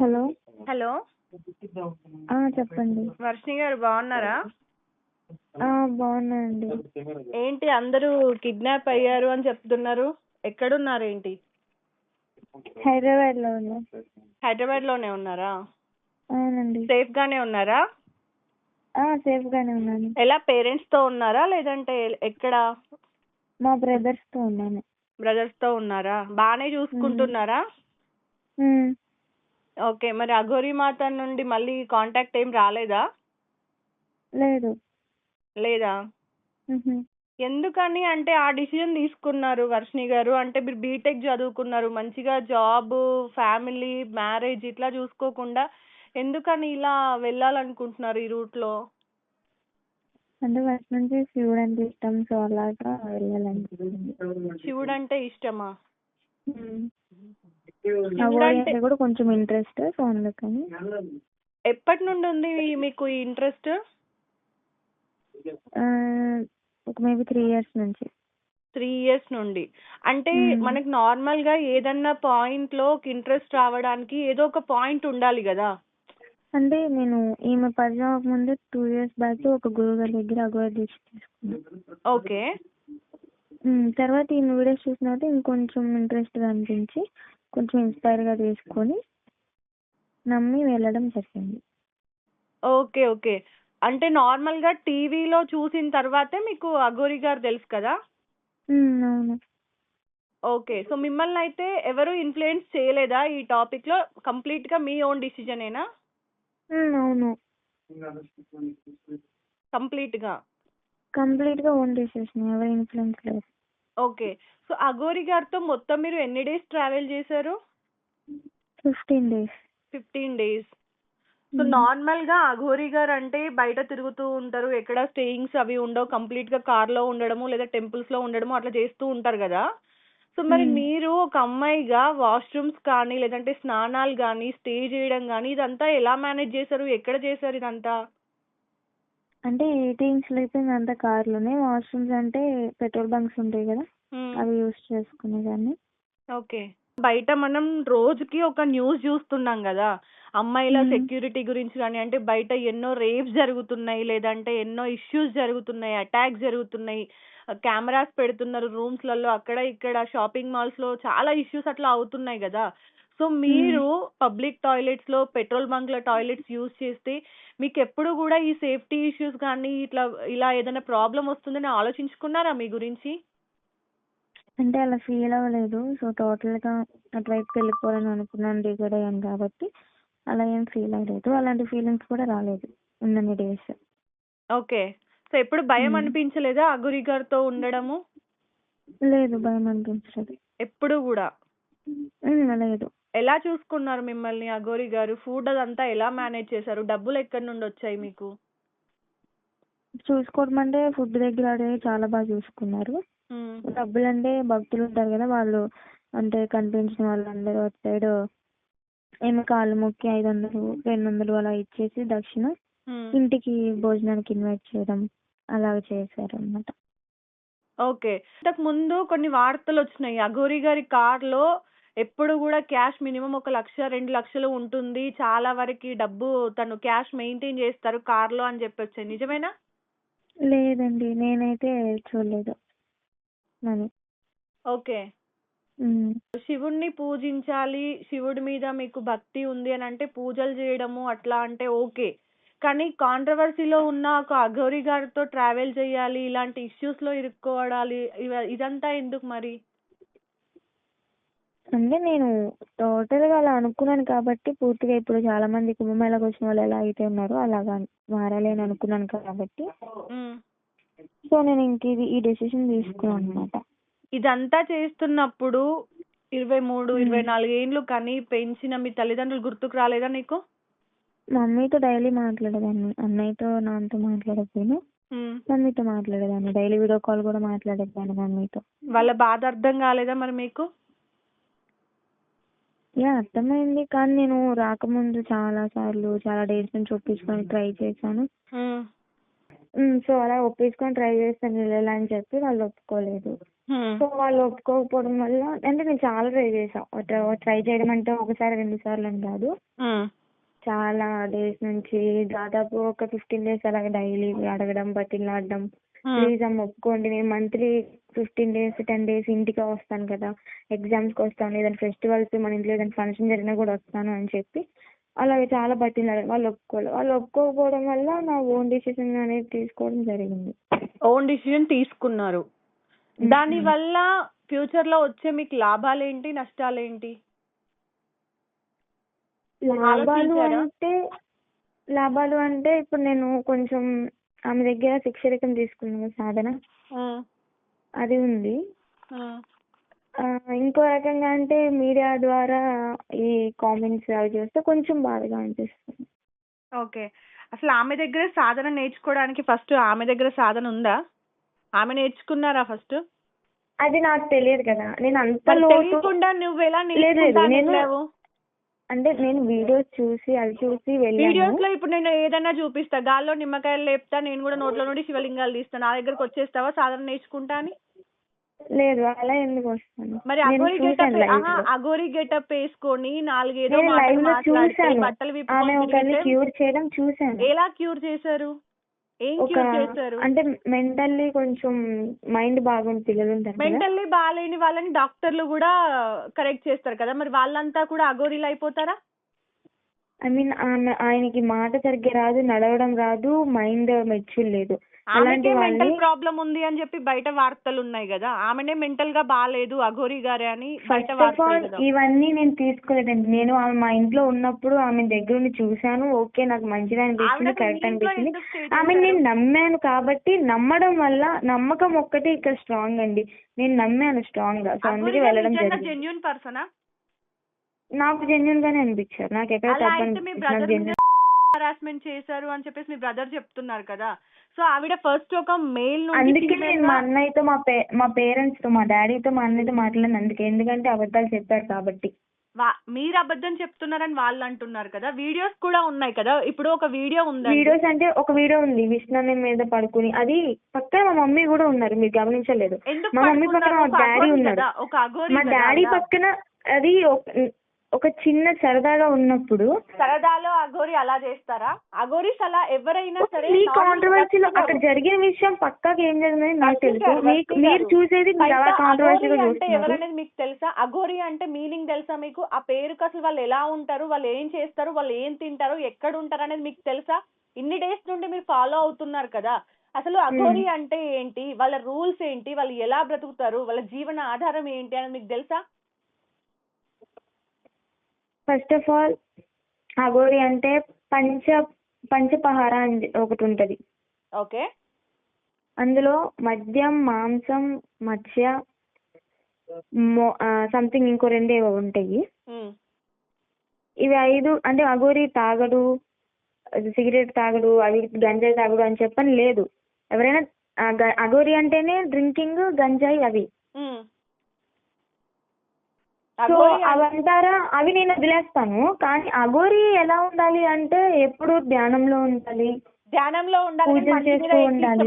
Hello. Hello, చెప్పండి. వర్షిణి గారు బాగున్నారా? బాగున్నానండి. ఏంటి అందరూ కిడ్నాప్ అయ్యారు అని చెప్తున్నారు, ఎక్కడున్నారు ఏంటి? హైదరాబాద్లో ఉన్నా. హైదరాబాద్ లోనే ఉన్నారా? అవునండి. సేఫ్ గానే ఉన్నారా? సేఫ్ గానే ఉన్నాను. ఎలా, పేరెంట్స్ తో ఉన్నారా లేదంటే ఎక్కడ? మా బ్రదర్స్ తో ఉన్నాను. బ్రదర్స్ తో ఉన్నారా? బానే చూసుకుంటున్నారా? ఓకే, మరి అఘోరి మాత నుండి మళ్ళీ కాంటాక్ట్ ఏం రాలేదా? లేదు. లేదా? ఎందుకని అంటే ఆ డిసిజన్ తీసుకున్నారు వర్షిణి గారు? అంటే మీరు బీటెక్ చదువుకున్నారు, మంచిగా జాబ్, ఫ్యామిలీ, మ్యారేజ్ ఇట్లా చూసుకోకుండా ఎందుకని ఇలా వెళ్ళాలనుకుంటున్నారు ఈ రూట్ లో? అంటే ఫస్ట్ నుంచి శివుడు అంటే ఇష్టం, సో అలాగా వెళ్ళాలనుకుంటున్నాను. శివుడు అంటే ఇష్టమా? అఘోరి అంటే కూడా కొంచెం ఇంట్రెస్ట్, సో అందుకని. ఎప్పటి నుండి ఉంది మీకు ఈ ఇంట్రెస్ట్? ఒక మేబీ 3 years నుంచి. 3 years నుండి. అంటే మనకి నార్మల్ గా ఏదన్నా పాయింట్ లో ఇంట్రెస్ట్ రావడానికి ఏదో ఒక పాయింట్ ఉండాలి కదా. అంటే నేను ఈమె పరిచయం ముందు 2 years బ్యాక్ ఒక గురువు గారి దగ్గర అఘోరి దీక్ష తీసుకున్నాను. ఓకే. తర్వాత ఈ వీడియోస్ చూసిన తర్వాత ఇంకొంచెం ఇంట్రెస్ట్గా అనిపించి కొంచెం ఇన్స్పైర్గా తీసుకొని నమ్మి వెళ్ళడం జరిగింది. Okay okay. అంటే నార్మల్ గా టీవీలో చూసిన తర్వాతే మీకు అఘోరి గారు తెలుసు కదా? అవును. ఓకే, సో మిమ్మల్ని అయితే ఎవరు ఇన్ఫ్లుయెన్స్ చేయలేదా ఈ టాపిక్ లో? కంప్లీట్ గా మీ ఓన్ డిసిజనేనా? అవును. కంప్లీట్ గా ఓన్ డిసిషన్, ఎవరు ఇన్ఫ్లుయెన్స్ లేదు. ఓకే, సో అఘోరి గారితో మొత్తం మీరు ఎన్ని డేస్ ట్రావెల్ చేశారు? 15 days. 15 days. సో నార్మల్ గా అఘోరి గారు అంటే బయట తిరుగుతూ ఉంటారు, ఎక్కడ స్టేయింగ్స్ అవి ఉండవు, కంప్లీట్ గా కార్ లో ఉండడము లేదా టెంపుల్స్ లో ఉండడము అట్లా చేస్తూ ఉంటారు కదా. సో మరి మీరు ఒక అమ్మాయిగా వాష్రూమ్స్ కానీ లేదంటే స్నానాలు కానీ స్టే చేయడం కానీ ఇదంతా ఎలా మేనేజ్ చేశారు, ఎక్కడ చేశారు ఇదంతా? అంటే 18 స్లీపింగ్ అంతా కార్లోనే, వాష్రూమ్స్ అంటే పెట్రోల్ బంక్స్ ఉంటాయి కదా, అవి యూస్ చేసుకునేదాన్ని. ఓకే. బయట మనం రోజుకి ఒక న్యూస్ చూస్తున్నాం కదా, అమ్మాయిల సెక్యూరిటీ గురించి కానీ, అంటే బయట ఎన్నో రేప్స్ జరుగుతున్నాయి, లేదంటే ఎన్నో ఇష్యూస్ జరుగుతున్నాయి, అటాక్స్ జరుగుతున్నాయి, కెమెరాస్ పెడుతున్నారు రూమ్స్ లలో, అక్కడ ఇక్కడ షాపింగ్ మాల్స్ లో చాలా ఇష్యూస్ అట్లా అవుతున్నాయి కదా. సో మీరు పబ్లిక్ టాయిలెట్స్ లో, పెట్రోల్ బంక్ లో టాయిలెట్స్ యూజ్ చేస్తే మీకు ఎప్పుడు కూడా ఈ సేఫ్టీ ఇష్యూస్ కానీ ఇట్లా ఇలా ఏదైనా ప్రాబ్లం వస్తుందని ఆలోచించుకున్నారా మీ గురించి? అంటే అలా ఫీల్ అవ్వలేదు. సో టోటల్గా అటువైపుకి వెళ్ళిపోవాలని అనుకున్నాను, డిగ్రేడ్ అయ్యాను కాబట్టి అలా ఏం ఫీల్ అవ్వలేదు. అలాంటి ఫీలింగ్స్ కూడా రాలేదు ఉన్నన్ని డేస్. ఓకే, సో ఎప్పుడు భయం అనిపించలేదా అఘోరి గారితో ఉండడము? లేదు, భయం అనిపించలేదు ఎప్పుడు కూడా. లేదు. ఎలా చూసుకున్నారు మిమ్మల్ని అఘోరి గారు? ఫుడ్ అదంతా ఎలా మేనేజ్ చేశారు? డబ్బులు ఎక్కడి నుండి వచ్చాయి మీకు? చూసుకోవడం అంటే ఫుడ్ దగ్గర అడిగి చాలా బాగా చూసుకున్నారు. డబ్బులు అంటే భక్తులు ఉంటారు కదా, వాళ్ళు అంటే కనిపించిన వాళ్ళందరూ అటు సైడ్ ఏమో కాళ్ళు మొక్కి 500 200 అలా ఇచ్చేసి దక్షిణ ఇంటికి భోజనానికి ఇన్వైట్ చేయడం అలా చేశారు అన్నమాట. ఓకే, ఇంతకు ముందు కొన్ని వార్తలు వచ్చినాయి, అఘోరి గారి కార్ లో ఎప్పుడు కూడా క్యాష్ మినిమం 1 లక్ష 2 లక్షలు ఉంటుంది, చాలా వరకు డబ్బు తను క్యాష్ మెయింటైన్ చేస్తారు కార్ లో అని చెప్పి వచ్చాయి, నిజమేనా? లేదండి, నేనైతే చూడలేదు. ఓకే. శివుణ్ణి పూజించాలి, శివుడి మీద మీకు భక్తి ఉంది అని అంటే పూజలు చేయడము అట్లా అంటే ఓకే, కానీ కాంట్రవర్సీలో ఉన్న ఒక అఘోరి గారితో ట్రావెల్ చేయాలి, ఇలాంటి ఇష్యూస్ లో ఇరుక్కోవడాలి, ఇదంతా ఎందుకు మరి? అంటే నేను టోటల్ గా అలా అనుకున్నాను కాబట్టి పూర్తిగా ఇప్పుడు చాలా మంది కుంభమేళకు వచ్చిన వాళ్ళు ఎలా అయితే ఉన్నారో అలాగా మారాలి అని అనుకున్నాను కాబట్టి సో నేను ఇంక ఈ డెసిషన్ తీసుకున్నాను అనమాట. ఇదంతా చేస్తున్నప్పుడు 23 24 ఏండ్లు కని పెంచిన మీ తల్లిదండ్రులు గుర్తుకు రాలేదా నీకు? మమ్మీతో డైలీ మాట్లాడేదాన్ని, అన్నయ్యతో నాన్నతో మాట్లాడకపోయినా మమ్మీతో మాట్లాడేదాన్ని, డైలీ వీడియో కాల్ కూడా మాట్లాడేదాన్ని మమ్మీతో. వాళ్ళ బాధ అర్థం కాలేదా మరి మీకు? అర్థమైంది, కానీ నేను రాకముందు చాలా సార్లు చాలా డేస్ నుంచి ఒప్పించుకొని ట్రై చేశాను. సో అలా ఒప్పించుకొని ట్రై చేస్తాను వెళ్ళాలని చెప్పి వాళ్ళు ఒప్పుకోలేదు. సో వాళ్ళు ఒప్పుకోకపోవడం వల్ల అంటే నేను చాలా ట్రై చేసా. ట్రై చేయడం అంటే ఒకసారి 2 సార్లు అని కాదు, చాలా డేస్ నుంచి దాదాపు ఒక 15 days అలాగే డైలీ అడగడం, బతిలాడడం, ప్లీజ్ అమ్మ ఒప్పుకోండి, నేను మంత్లీ 15 days 10 days ఇంటికి వస్తాను కదా, ఎగ్జామ్స్కి వస్తాను, ఏదైనా ఫెస్టివల్స్ మన ఇంట్లో ఏదైనా ఫంక్షన్ జరిగినా కూడా వస్తాను అని చెప్పి అలాగే చాలా బతిలాడారు. వాళ్ళు ఒప్పుకోలేదు. వాళ్ళు ఒప్పుకోకపోవడం వల్ల నా ఓన్ డిసిషన్ అనేది తీసుకోవడం జరిగింది. ఓన్ డిసిషన్ తీసుకున్నారు. దాని వల్ల ఫ్యూచర్ లో వచ్చే మీకు లాభాలేంటి, నష్టాలేంటి? లాభాలు అంటే ఇప్పుడు నేను కొంచెం ఆమె దగ్గర శిక్షరికం తీసుకున్నాను, సాధన అది ఉంది. ఇంకో రకంగా అంటే మీడియా ద్వారా ఈ కామెంట్స్ అవి చూస్తే కొంచెం బాధగా అనిపిస్తుంది. ఓకే, అసలు ఆమె దగ్గర సాధన నేర్చుకోవడానికి ఫస్ట్ ఆమె దగ్గర సాధన ఉందా? ఆమె నేర్చుకున్నారా ఫస్ట్? అది నాకు తెలియదు కదా, నేను అంత తెలియకుండా నువ్వు ఎలా నేర్చుకున్నావు? అంటే నేను వీడియోస్ చూసి అవి చూసి వెళ్ళాను. వీడియోస్ లో ఇప్పుడు నేను ఏదైనా చూపిస్తా, గాల్లో నిమ్మకాయలు లేపుతా, నేను కూడా నోట్లో నుండి శివలింగాలు తీస్తా, నా దగ్గరకు వచ్చేస్తావా సాధన నేర్చుకుంటా అని? లేదు, అలా ఎందుకు వస్తాను? మరి అఘోరి గెటప్ వేసుకొని 4 బట్టలు క్యూర్ చేయడం చూసాను. ఎలా క్యూర్ చేశారు? ఏం క్యూర్ చేశారు? అంటే మెంటల్లీ కొంచెం మైండ్ బాగుంది పిల్లలు ఉంటారు, మెంటల్లీ బాగాలేని వాళ్ళని డాక్టర్లు కూడా కరెక్ట్ చేస్తారు కదా, మరి వాళ్ళంతా కూడా అఘోరీలు అయిపోతారా? ఐ మీన్ ఆయనకి మాట సరిగ్గా రాదు, నడవడం రాదు, మైండ్ మెచ్యూర్ లేదు. అలాంటి మెంటల్ ప్రాబ్లం ఉంది అని చెప్పి బయట వార్తలు ఉన్నాయి కదా, ఆమెనే మెంటల్ గా బాగాలేదు అఘోరి గారే అని బయట వార్తలు. ఇవన్నీ నేను తీసుకోలేదండి. నేను ఆమె మా ఇంట్లో ఉన్నప్పుడు ఆమె దగ్గర నుండి చూశాను. ఓకే, నాకు మంచిగా అనిపించింది, కరెక్ట్ అనిపించింది. ఆమె నేను నమ్మాను కాబట్టి, నమ్మడం వల్ల నమ్మకం ఒక్కటే ఇక్కడ స్ట్రాంగ్ అండి. నేను నమ్మాను స్ట్రాంగ్ గా, సో అందుకే వెళ్ళడం జరిగింది. జెన్యూన్ పర్సనా? నాకు జెన్యూన్ గానే అనిపించారు. నాకు ఎక్కడ తప్ప హరాస్మెంట్ చేశారు అని చెప్పేసి మీ బ్రదర్ చెప్తున్నారు కదా, సో ఆవిడ ఫస్ట్ ఒక మెయిల్ అందుకే నేను మా అన్నయ్యతో మా పేరెంట్స్ తో, మా డాడీతో, మా అన్నయ్యతో మాట్లాడిన అందుకే, ఎందుకంటే అబద్ధాలు చెప్పారు కాబట్టి. మీరు అబద్ధం చెప్తున్నారని వాళ్ళు అంటున్నారు కదా, వీడియోస్ కూడా ఉన్నాయి కదా. ఇప్పుడు ఒక వీడియో ఉంది, వీడియోస్ అంటే ఒక వీడియో ఉంది విష్ణు మీద పడుకుని, అది పక్కన మా మమ్మీ కూడా ఉన్నారు, మీరు గమనించలేదు. మా మమ్మీ పక్కన మా డాడీ ఉన్నారు. మా డాడీ పక్కన అది ఒక చిన్న సరదాగా ఉన్నప్పుడు. సరదాలో అఘోరి అలా చేస్తారా? అఘోరీస్ అలా ఎవరైనా సరే. ఈ కాంట్రవర్సీలో అక్కడ జరిగిన విషయం పక్కాగా ఏం జరిగిందని నాకు తెలుసు, మీరు చూసేది కాంట్రవర్సీగా చూస్తున్నారు. ఎవరనేది మీకు తెలుసా? అఘోరి అంటే మీనింగ్ తెలుసా మీకు? ఆ పేరుకి అసలు వాళ్ళు ఎలా ఉంటారు, వాళ్ళు ఏం చేస్తారు, వాళ్ళు ఏం తింటారు, ఎక్కడ ఉంటారు అనేది మీకు తెలుసా? ఇన్ని డేస్ నుండి మీరు ఫాలో అవుతున్నారు కదా, అసలు అఘోరి అంటే ఏంటి, వాళ్ళ రూల్స్ ఏంటి, వాళ్ళు ఎలా బ్రతుకుతారు, వాళ్ళ జీవన ఆధారం ఏంటి అనేది మీకు తెలుసా? ఫస్ట్ ఆఫ్ ఆల్ అఘోరి అంటే పంచపహార అని ఒకటి ఉంటది. ఓకే, అందులో మద్యం, మాంసం, మత్స్య, సంథింగ్ ఇంకో 2 ఏవో ఉంటాయి. ఇవి 5 అంటే అఘోరి తాగడు, సిగరెట్ తాగడు, అవి గంజాయి తాగడు అని చెప్పని లేదు. ఎవరైనా అఘోరి అంటేనే డ్రింకింగ్, గంజాయి అవి. సో అవంటారా, అవి నేను వదిలేస్తాను. కానీ అఘోరి ఎలా ఉండాలి అంటే ఎప్పుడు ధ్యానంలో ఉండాలి, పూజలు చేస్తూ ఉండాలి.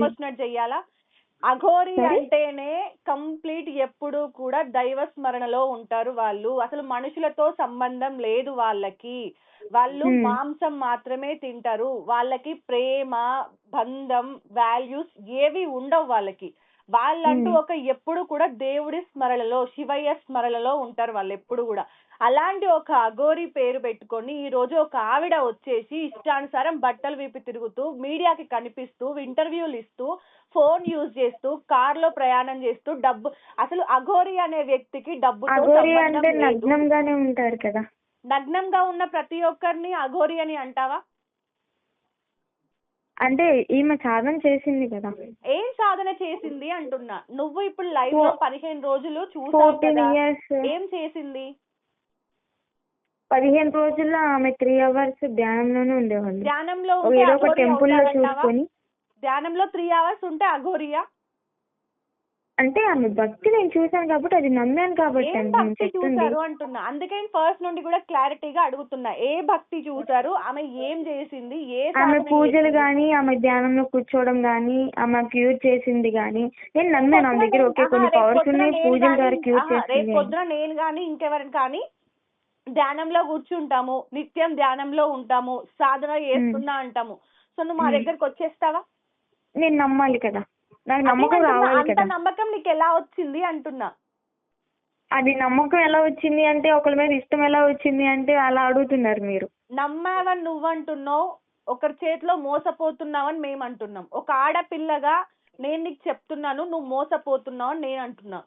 అఘోరి అంటేనే కంప్లీట్ ఎప్పుడు కూడా దైవ స్మరణలో ఉంటారు వాళ్ళు. అసలు మనుషులతో సంబంధం లేదు వాళ్ళకి, వాళ్ళు మాంసం మాత్రమే తింటారు. వాళ్ళకి ప్రేమ, బంధం, వాల్యూస్ ఏవి ఉండవు వాళ్ళకి. వాళ్ళంటూ ఒక ఎప్పుడు కూడా దేవుడి స్మరణలో, శివయ్య స్మరణలో ఉంటారు వాళ్ళు ఎప్పుడు కూడా. అలాంటి ఒక అఘోరి పేరు పెట్టుకొని ఈ రోజు ఒక ఆవిడ వచ్చేసి ఇష్టానుసారం బట్టలు విప్పి తిరుగుతూ, మీడియాకి కనిపిస్తూ, ఇంటర్వ్యూలు ఇస్తూ, ఫోన్ యూజ్ చేస్తూ, కార్ లో ప్రయాణం చేస్తూ, డబ్బు. అసలు అఘోరి అనే వ్యక్తికి డబ్బుతో సంబంధం లేదు. నగ్నంగానే ఉంటారు కదా. నగ్నంగా ఉన్న ప్రతి ఒక్కరిని అఘోరి అని అంటావా? అంటే ఈమె సాధన చేసింది కదా. ఏం సాధన చేసింది అంటున్నా. నువ్వు ఇప్పుడు లైవ్ లో 15 రోజులు చూసావు కదా, ఏం చేసింది? 15 రోజుల్లో ఆమె 3 hours ధ్యానంలోనే ఉండేవాళ్ళు. ధ్యానంలో ఏదో ఒక టెంపుల్ లో చూసుకొని. ధ్యానంలో 3 hours ఉంటే అఘోరియా? అంటే ఆమె భక్తి నేను చూశాను కాబట్టి అది నమ్మాను కాబట్టి ఏం అండి నేను భక్తి చెప్తుంది. చూసారు అంటున్నా. అందుకే ఫస్ట్ నుండి కూడా క్లారిటీగా అడుగుతున్నా. ఏ భక్తి చూసారు, ఆమె ఏం చేసింది, ఏ ఆమె సాధన పూజలు చేసింది? గాని, ఆమె ధ్యానంలో కూర్చోవడం గాని, ఆమె క్యూర్ చేసింది గాని, నేను నమ్మాను ఆమె దగ్గర ఓకే కొన్ని రేపు పవర్స్ పొద్దున ఉన్నాయి, నేను పూజల కానీ ద్వారా క్యూర్ రేపు చేస్తుంది అని. పొద్దున నేను కానీ ఇంకెవరిని కానీ ధ్యానంలో కూర్చుంటాము, నిత్యం ధ్యానంలో ఉంటాము, సాధన చేస్తున్నా అంటాము. సో నువ్వు మా దగ్గరకు వచ్చేస్తావా? నేను నమ్మాలి కదా, నాకు అదే నమ్మకం అంటున్నా, రావాలి అంత కదా. నమ్మకం నీకు ఎలా వచ్చింది అంటున్నా. అది నమ్మకం ఎలా వచ్చింది అంటే, ఒకరి మీద ఇష్టం ఎలా వచ్చింది అంటే అలా అడుగుతున్నారు మీరు. నమ్మావని నువ్వంటున్నావు, ఒకరి చేతిలో మోసపోతున్నావని మేము అంటున్నాం. ఒక ఆడపిల్లగా నేను నీకు చెప్తున్నాను, నువ్వు మోసపోతున్నావు అని నేను అంటున్నా.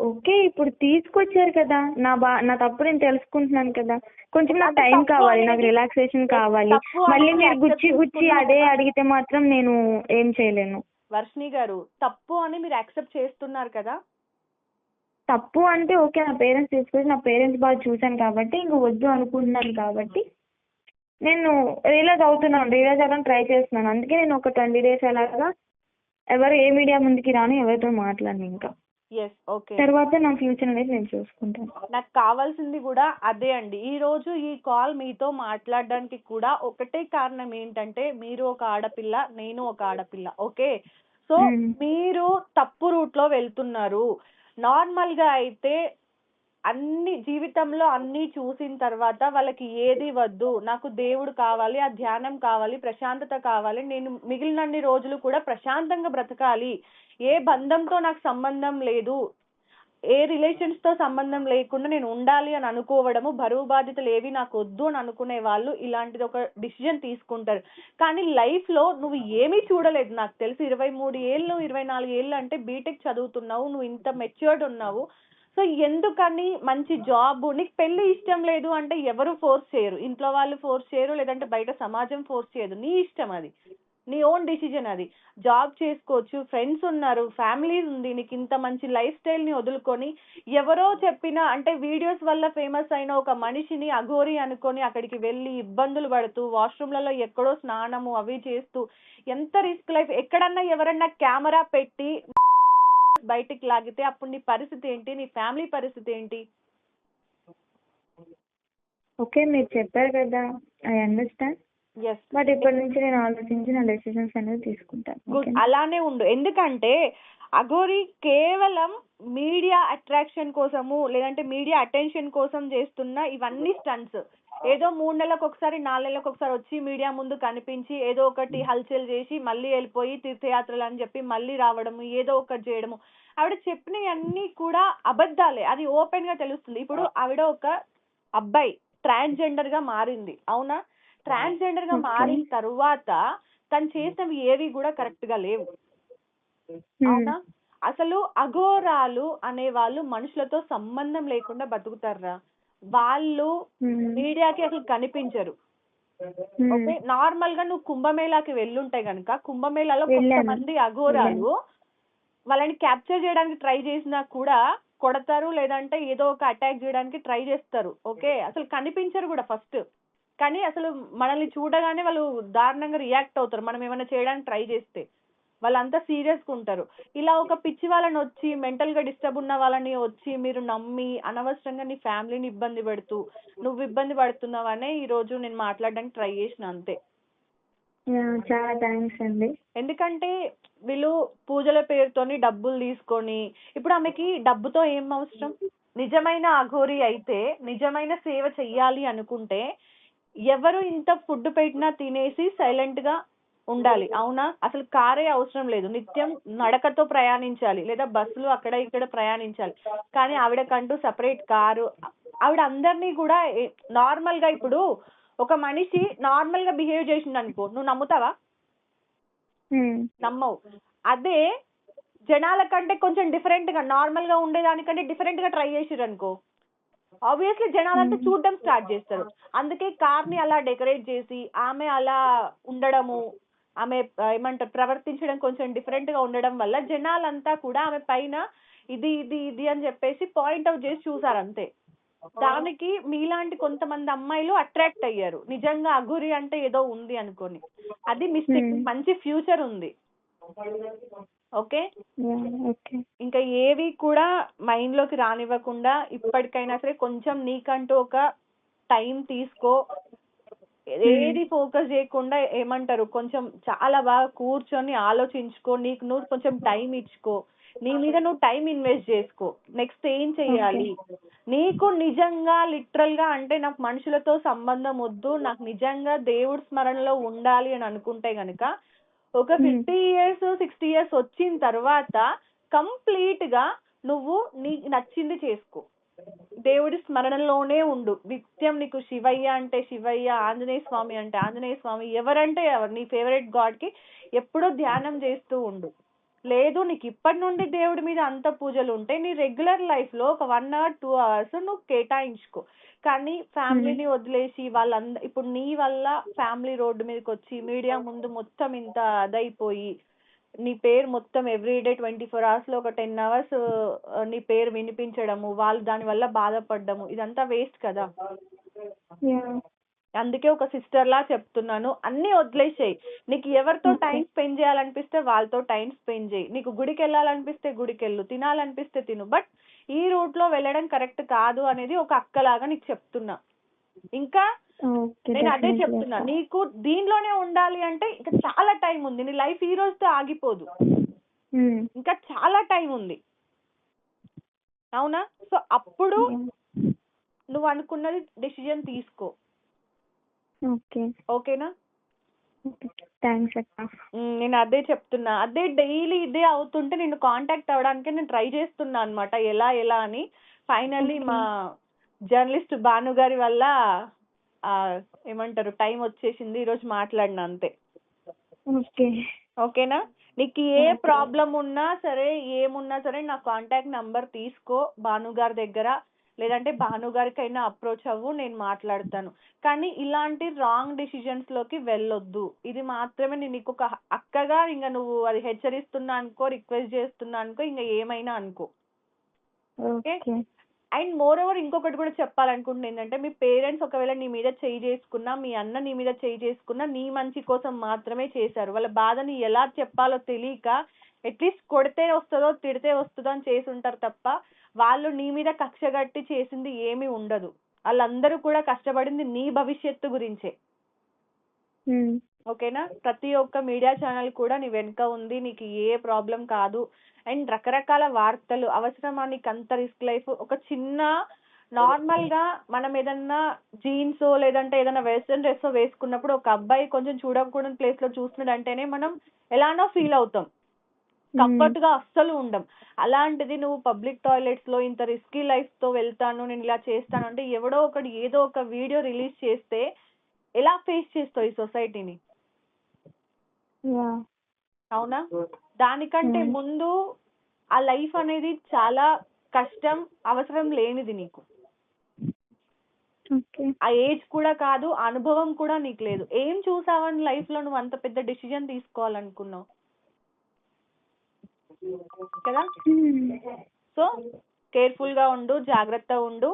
ఓకే, ఇప్పుడు తీసుకొచ్చారు కదా, నా తప్పు నేను తెలుసుకుంటున్నాను కదా, కొంచెం నాకు అంటే టైం తప్పు కావాలి, నాకు అనేది- రిలాక్సేషన్ కావాలి. తప్పు మళ్ళీ అనేది మీరు accept గుచ్చి చేసుకున్నావు అదే కదా. అడిగితే మాత్రం నేను ఏం చేయలేను. వర్షిణి గారు, తప్పు అని మీరు యాక్సెప్ట్ చేస్తున్నారు కదా. తప్పు అంటే ఓకే, నా పేరెంట్స్ తీసుకొచ్చి నా పేరెంట్స్ బాగా చూశాను కాబట్టి ఇంక వద్దు అనుకుంటున్నాను కాబట్టి నేను రియలైజ్ అవ్వడానికి ట్రై చేస్తున్నాను. అందుకే నేను ఒక 20 days అలాగా ఎవరు ఏ మీడియా ముందుకి రాను, ఎవరితో మాట్లాడను ఇంకా. Yes, okay. తర్వాత నా ఫ్యూచర్ అనేది నేను చూసుకుంటాను. నాకు కావాల్సింది కూడా అదే అండి. ఈ రోజు ఈ కాల్ మీతో మాట్లాడడానికి కూడా ఒకటే కారణం ఏంటంటే, మీరు ఒక ఆడపిల్ల, నేను ఒక ఆడపిల్ల. ఓకే, సో మీరు తప్పు రూట్ లో వెళ్తున్నారు. నార్మల్ గా అయితే అన్ని జీవితంలో అన్ని చూసిన తర్వాత వాళ్ళకి ఏది వద్దు, నాకు దేవుడు కావాలి, ఆ ధ్యానం కావాలి, ప్రశాంతత కావాలి, నేను మిగిలినన్ని రోజులు కూడా ప్రశాంతంగా బ్రతకాలి, ఏ బంధంతో నాకు సంబంధం లేదు, ఏ రిలేషన్స్ తో సంబంధం లేకుండా నేను ఉండాలి అని అనుకోవడము, బరువు బాధ్యతలు ఏవి నాకు వద్దు అని అనుకునే వాళ్ళు ఇలాంటిది ఒక డిసిజన్ తీసుకుంటారు. కానీ లైఫ్ లో నువ్వు ఏమీ చూడలేదు. నాకు తెలిసి 23 ఏళ్ళు 24 ఏళ్ళు అంటే బీటెక్ చదువుతున్నావు, నువ్వు ఇంత మెచ్యూర్డ్ ఉన్నావు. సో ఎందుకని మంచి జాబ్, నీకు పెళ్లి ఇష్టం లేదు అంటే ఎవరు ఫోర్స్ చేయరు, ఇంట్లో వాళ్ళు ఫోర్స్ చేయరు, లేదంటే బయట సమాజం ఫోర్స్ చేయదు, నీ ఇష్టం, అది నీ ఓన్ డిసిజన్. అది జాబ్ చేసుకోవచ్చు, ఫ్రెండ్స్ ఉన్నారు, ఫ్యామిలీ ఉంది, నీకు ఇంత మంచి లైఫ్ స్టైల్ ని వదులుకొని ఎవరో చెప్పిన అంటే వీడియోస్ వల్ల ఫేమస్ అయిన ఒక మనిషిని అఘోరి అనుకొని అక్కడికి వెళ్ళి ఇబ్బందులు పడుతూ వాష్రూమ్లలో ఎక్కడో స్నానము అవి చేస్తూ ఎంత రిస్క్ లైఫ్. ఎక్కడన్నా ఎవరన్నా కెమెరా పెట్టి బయటికి లాగితే అప్పుడు నీ పరిస్థితి ఏంటి, నీ ఫ్యామిలీ పరిస్థితి ఏంటి? ఓకే, మీరు చెప్పారు కదా, ఐ అండర్స్టాండ్. ఎస్, బట్ ఇప్పటి నుంచి నేను ఆలోచించి నా డెసిషన్స్ అనేది తీసుకుంటాను. గుడ్, అలానే ఉండు. ఎందుకంటే అఘోరి కేవలం మీడియా అట్రాక్షన్ కోసము, లేదంటే మీడియా అటెన్షన్ కోసం చేస్తున్న ఇవన్నీ స్టంట్స్. ఏదో 3 నెలలకు ఒకసారి 4 నెలలకు ఒకసారి వచ్చి మీడియా ముందు కనిపించి ఏదో ఒకటి హల్చల్ చేసి మళ్ళీ వెళ్ళిపోయి తీర్థయాత్రలు అని చెప్పి మళ్ళీ రావడము, ఏదో ఒకటి చేయడము. ఆవిడ చెప్పినవన్నీ కూడా అబద్ధాలే, అది ఓపెన్ గా తెలుస్తుంది. ఇప్పుడు ఆవిడ ఒక అబ్బాయి ట్రాన్స్జెండర్ గా మారింది, అవునా? ట్రాన్స్జెండర్ గా మారిన తరువాత తను చేసినవి ఏవి కూడా కరెక్ట్ గా లేవు, అవునా? అసలు అఘోరాలు అనే వాళ్ళు మనుషులతో సంబంధం లేకుండా బతుకుతారా? వాళ్ళు మీడియాకి అసలు కనిపించరు. ఓకే, నార్మల్ గా నువ్వు కుంభమేళాకి వెళ్ళుంటే గనుక కుంభమేళాలో కొంతమంది అఘోరాలు వాళ్ళని క్యాప్చర్ చేయడానికి ట్రై చేసినా కూడా కొడతారు, లేదంటే ఏదో ఒక అటాక్ చేయడానికి ట్రై చేస్తారు. ఓకే, అసలు కనిపించరు కూడా ఫస్ట్. కానీ అసలు మనల్ని చూడగానే వాళ్ళు దారుణంగా రియాక్ట్ అవుతారు మనం ఏమైనా చేయడానికి ట్రై చేస్తే. వాళ్ళంతా సీరియస్ గా ఉంటారు. ఇలా ఒక పిచ్చి వాళ్ళని వచ్చి, మెంటల్ గా డిస్టర్బ్ ఉన్న వాళ్ళని వచ్చి మీరు నమ్మి అనవసరంగా నీ ఫ్యామిలీని ఇబ్బంది పెడుతూ నువ్వు ఇబ్బంది పడుతున్నావనే ఈ రోజు నేను మాట్లాడడానికి ట్రై చేసిన, అంతే. చాలా థ్యాంక్స్ అండి. ఎందుకంటే వీళ్ళు పూజల పేరుతోని డబ్బులు తీసుకొని, ఇప్పుడు ఆమెకి డబ్బుతో ఏం అవసరం? నిజమైన అఘోరి అయితే, నిజమైన సేవ చెయ్యాలి అనుకుంటే ఎవరు ఇంత ఫుడ్ పెట్టినా తినేసి సైలెంట్ గా ఉండాలి, అవునా? అసలు కారే అవసరం లేదు, నిత్యం నడకతో ప్రయాణించాలి, లేదా బస్సులు అక్కడ ఇక్కడ ప్రయాణించాలి. కానీ ఆవిడకంటూ సపరేట్ కారు. ఆవిడ అందరినీ కూడా నార్మల్ గా, ఇప్పుడు ఒక మనిషి నార్మల్ గా బిహేవ్ చేసిండు అనుకో, నువ్వు నమ్ముతావా? నమ్మవు. అదే జనాల కంటే కొంచెం డిఫరెంట్ గా, నార్మల్ గా ఉండేదానికంటే డిఫరెంట్ గా ట్రై చేసిర్రు అనుకో, ఆబ్వియస్లీ జనాలంతా చూడడం స్టార్ట్ చేస్తారు. అందుకే కార్ ని అలా డెకరేట్ చేసి ఆమె అలా ఉండడము, ఆమె ఏమంటారు ప్రవర్తించడం కొంచెం డిఫరెంట్ గా ఉండడం వల్ల జనాలంతా కూడా ఆమె పైన ఇది ఇది ఇది అని చెప్పేసి పాయింట్ అవుట్ చేసి చూసారు, అంతే. దానికి మీలాంటి కొంతమంది అమ్మాయిలు అట్రాక్ట్ అయ్యారు, నిజంగా అఘోరి అంటే ఏదో ఉంది అనుకోని. అది మిస్టేక్. మంచి ఫ్యూచర్ ఉంది. ఓకే. ఓకే. ఇంకా ఏవి కూడా మైండ్ లోకి రానివ్వకుండా ఇప్పటికైనా సరే కొంచెం నీకంటూ ఒక టైం తీసుకో. ఏది ఫోకస్ చేయకుండా ఏమంటారు కొంచెం చాలా బాగా కూర్చొని ఆలోచించుకో. నీకు నువ్వు కొంచెం టైం ఇచ్చుకో. నీ మీద నువ్వు టైం ఇన్వెస్ట్ చేసుకో. నెక్స్ట్ ఏం చెయ్యాలి, నీకు నిజంగా లిటరల్ గా అంటే నాకు మనుషులతో సంబంధం వద్దు, నాకు నిజంగా దేవుడి స్మరణలో ఉండాలి అని అనుకుంటే గనుక ఒక 50 years 60 years వచ్చిన తర్వాత కంప్లీట్ గా నువ్వు నీకు నచ్చింది చేసుకో. దేవుడి స్మరణలోనే ఉండు నిత్యం. నీకు శివయ్య అంటే శివయ్య, ఆంజనేయ స్వామి అంటే ఆంజనేయ స్వామి, ఎవరంటే ఎవరు నీ ఫేవరెట్ గాడ్ కి ఎప్పుడో ధ్యానం చేస్తూ ఉండు. లేదు నీకు ఇప్పటి నుండి దేవుడి మీద అంత పూజలు ఉంటే నీ రెగ్యులర్ లైఫ్ లో ఒక 1 hour 2 hours నువ్వు కేటాయించుకో. కానీ ఫ్యామిలీని వదిలేసి ఇప్పుడు నీ వల్ల ఫ్యామిలీ రోడ్డు మీదకి వచ్చి మీడియా ముందు మొత్తం ఇంత అదైపోయి నీ పేరు మొత్తం ఎవ్రీడే 24 hours లో ఒక 10 hours నీ పేరు వినిపించడము, వాళ్ళు దాని వల్ల బాధపడ్డము, ఇదంతా వేస్ట్ కదా. అందుకే ఒక సిస్టర్ లా చెప్తున్నాను, అన్ని వదిలేసేయి. నీకు ఎవరితో టైం స్పెండ్ చేయాలనిపిస్తే వాళ్ళతో టైం స్పెండ్ చేయి. నీకు గుడికి వెళ్ళాలనిపిస్తే గుడికి వెళ్ళు, తినాలనిపిస్తే తిను. బట్ ఈ రూట్ లో వెళ్ళడం కరెక్ట్ కాదు అనేది ఒక అక్కలాగా నీకు చెప్తున్నా. ఇంకా నేను అదే చెప్తున్నా, నీకు దీనిలోనే ఉండాలి అంటే ఇంకా చాలా టైం ఉంది. నీ లైఫ్ ఈ రోజుతో ఆగిపోదు, ఇంకా చాలా టైం ఉంది. అవునా? సో అప్పుడు నువ్వు అనుకున్నది డెసిజన్ తీసుకో. ఓకేనా? థ్యాంక్స్ అక్క. నేను అదే చెప్తున్నా. అదే డైలీ ఇదే అవుతుంటే నిన్ను కాంటాక్ట్ అవ్వడానికి నేను ట్రై చేస్తున్నా అన్నమాట, ఎలా అని. ఫైనల్లీ మా జర్నలిస్ట్ భాను గారి వల్ల ఏమంటారు టైం వచ్చేసింది, ఈరోజు మాట్లాడినా అంతే. ఓకేనా? నీకు ఏ ప్రాబ్లం ఉన్నా సరే ఏమున్నా సరే నా కాంటాక్ట్ నంబర్ తీసుకో భాను గారి దగ్గర, లేదంటే భాను గారికైనా అప్రోచ్ అవ్వు, నేను మాట్లాడతాను. కానీ ఇలాంటి రాంగ్ డిసిజన్స్ లోకి వెళ్ళొద్దు. ఇది మాత్రమే నేను నీకు ఒక అక్కగా ఇంకా నువ్వు అది హెచ్చరిస్తున్నా అనుకో, రిక్వెస్ట్ చేస్తున్నా అనుకో, ఇంకా ఏమైనా అనుకో. ఓకే. అండ్ మోర్ ఓవర్ ఇంకొకటి కూడా చెప్పాలనుకుంటున్నా ఏంటంటే, మీ పేరెంట్స్ ఒకవేళ నీ మీద చేయి చేసుకున్నా, మీ అన్న నీ మీద చేయి చేసుకున్నా నీ మంచి కోసం మాత్రమే చేశారు. వాళ్ళ బాధని ఎలా చెప్పాలో తెలియక అట్లీస్ట్ కొడితే వస్తుందో తిడితే వస్తుందో అని చేసి ఉంటారు తప్ప వాళ్ళు నీ మీద కక్ష కట్టి చేసింది ఏమీ ఉండదు. వాళ్ళందరూ కూడా కష్టపడింది నీ భవిష్యత్తు గురించే. ఓకేనా? ప్రతి ఒక్క మీడియా ఛానల్ కూడా నీ వెనుక ఉంది, నీకు ఏ ప్రాబ్లం కాదు. అండ్ రకరకాల వార్తలు అవసరమా నీకు అంత రిస్క్ లైఫ్? ఒక చిన్న నార్మల్ గా మనం ఏదన్నా జీన్స్ లేదంటే ఏదైనా వెస్ట్రన్ డ్రెస్ వేసుకున్నప్పుడు ఒక అబ్బాయి కొంచెం చూడకూడని ప్లేస్ లో చూస్తున్నాడు అంటేనే మనం ఎలానో ఫీల్ అవుతాం, కంఫర్ట్ గా అస్సలు ఉండం. అలాంటిది నువ్వు పబ్లిక్ టాయిలెట్స్ లో ఇంత రిస్కీ లైఫ్ తో వెళ్తాను, నేను ఇలా చేస్తాను అంటే ఎవడో ఒకటి ఏదో ఒక వీడియో రిలీజ్ చేస్తే ఎలా ఫేస్ చేస్తావు ఈ సొసైటీని? అవునా? దానికంటే ముందు ఆ లైఫ్ అనేది చాలా కష్టం, అవసరం లేనిది నీకు. ఆ ఏజ్ కూడా కాదు, అనుభవం కూడా నీకు లేదు. ఏం చూసావని లైఫ్ లో నువ్వు అంత పెద్ద డిసిజన్ తీసుకోవాలనుకున్నావు కదా? సో కేర్ఫుల్ గా ఉండు, జాగ్రత్తగా ఉండు.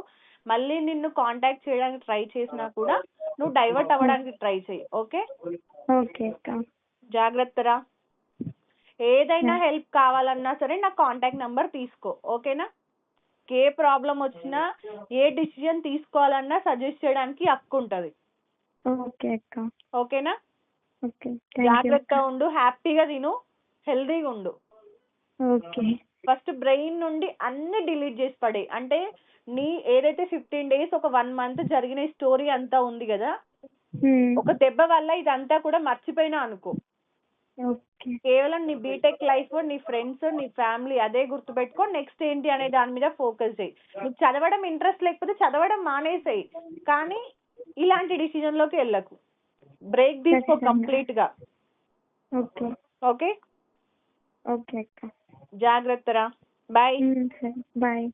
మళ్ళీ నిన్ను కాంటాక్ట్ చేయడానికి ట్రై చేసినా కూడా నువ్వు డైవర్ట్ అవ్వడానికి ట్రై చేయి. ఓకే? జాగ్రత్తరా. ఏదైనా హెల్ప్ కావాలన్నా సరే నా కాంటాక్ట్ నంబర్ తీసుకో. ఓకేనా? ఏ ప్రాబ్లం వచ్చినా ఏ డిసిజన్ తీసుకోవాలన్నా సజెస్ట్ చేయడానికి హక్కు ఉంటది. ఓకేనా? జాగ్రత్తగా ఉండు, హ్యాపీగా తిను, హెల్దీగా ఉండు. ఫస్ట్ బ్రెయిన్ నుండి అన్ని డిలీట్ చేసి పడే. అంటే నీ ఏదైతే 15 days ఒక 1 month జరిగిన స్టోరీ అంతా ఉంది కదా, ఒక దెబ్బ వల్ల ఇదంతా కూడా మర్చిపోయినా అనుకో. కేవలం నీ బీటెక్ లైఫ్, నీ ఫ్రెండ్స్, నీ ఫ్యామిలీ అదే గుర్తుపెట్టుకో. నెక్స్ట్ ఏంటి అనే దాని మీద ఫోకస్ చేయి. నీకు చదవడం ఇంట్రెస్ట్ లేకపోతే చదవడం మానేసేయి, కానీ ఇలాంటి డిసిజన్ లోకి వెళ్ళకు. బ్రేక్ తీసుకో కంప్లీట్ గా. ఓకే? జాగ్రత్తరా. బాయ్. బాయ్.